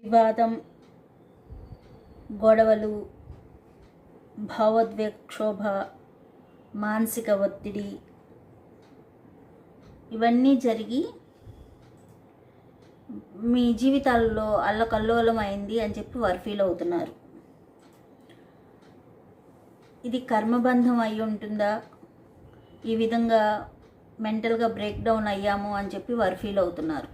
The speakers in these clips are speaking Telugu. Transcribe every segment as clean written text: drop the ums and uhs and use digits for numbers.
వివాదం, గొడవలు, భావోద్వేగక్షోభ, మానసిక ఒత్తిడి ఇవన్నీ జరిగి మీ జీవితాల్లో అల్లకల్లోలం అయింది అని చెప్పి వారు ఫీల్ అవుతున్నారు. ఇది కర్మబంధం అయి ఉంటుందా, ఈ విధంగా మెంటల్గా బ్రేక్ డౌన్ అయ్యాము అని చెప్పి వారు ఫీల్ అవుతున్నారు.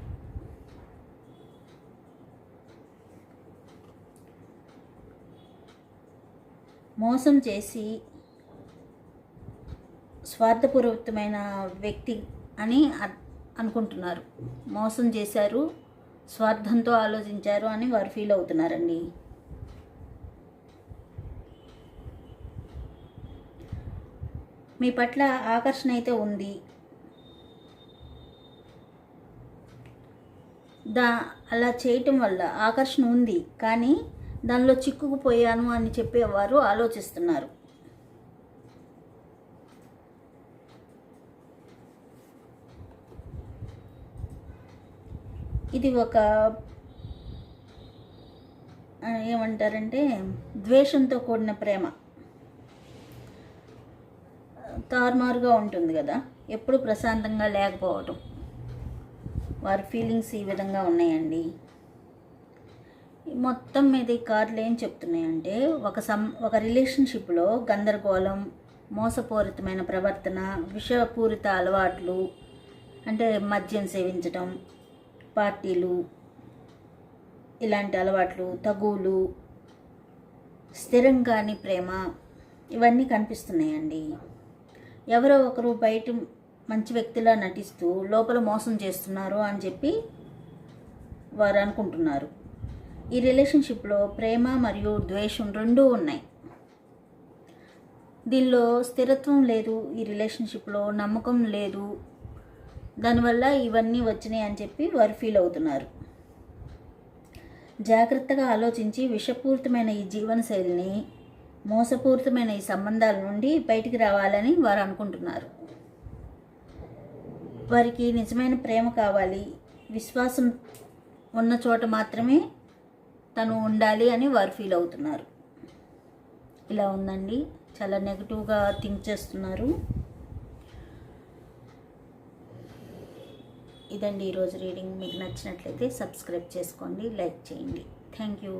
మోసం చేసి స్వార్థపూరితమైన వ్యక్తి అని అనుకుంటున్నారు. మోసం చేశారు, స్వార్థంతో ఆలోచించారు అని వారు ఫీల్ అవుతున్నారండి. మీ పట్ల ఆకర్షణ అయితే ఉంది. అలా చేయటం వల్ల ఆకర్షణ ఉంది, కానీ దానిలో చిక్కుకుపోయాను అని చెప్పేవారు ఆలోచిస్తున్నారు. ఇది ఒక ఏమంటారంటే ద్వేషంతో కూడిన ప్రేమ. తారుమారుగా ఉంటుంది కదా, ఎప్పుడు ప్రశాంతంగా లేకపోవటం. వారి ఫీలింగ్స్ ఈ విధంగా ఉన్నాయండి. మొత్తం మీద ఈ కార్డులు ఏం చెప్తున్నాయంటే ఒక రిలేషన్షిప్లో గందరగోళం, మోసపూరితమైన ప్రవర్తన, విషపూరిత అలవాట్లు, అంటే మద్యం సేవించటం, పార్టీలు, ఇలాంటి అలవాట్లు, తగువులు, స్థిరం కాని ప్రేమ, ఇవన్నీ కనిపిస్తున్నాయండి. ఎవరో ఒకరు బయట మంచి వ్యక్తిలా నటిస్తూ లోపల మోసం చేస్తున్నారు అని చెప్పి వారు అనుకుంటున్నారు. ఈ రిలేషన్షిప్లో ప్రేమ మరియు ద్వేషం రెండూ ఉన్నాయి. దీనిలో స్థిరత్వం లేదు, ఈ రిలేషన్షిప్లో నమ్మకం లేదు. దానివల్ల ఇవన్నీ వచ్చినాయి అని చెప్పి వారు ఫీల్ అవుతున్నారు. జాగ్రత్తగా ఆలోచించి విషపూరితమైన ఈ జీవనశైలిని, మోసపూరితమైన ఈ సంబంధాల నుండి బయటికి రావాలని వారు అనుకుంటున్నారు. వారికి నిజమైన ప్రేమ కావాలి, విశ్వాసం ఉన్న చోట మాత్రమే తను ఉండాలి అని వారు ఫీల్ అవుతున్నారు. ఇలా ఉందండి, చాలా నెగిటివ్గా థింక్ చేస్తున్నారు. ఇదండి ఈరోజు రీడింగ్. మీకు నచ్చినట్లయితే సబ్స్క్రైబ్ చేసుకోండి, లైక్ చేయండి. Thank you.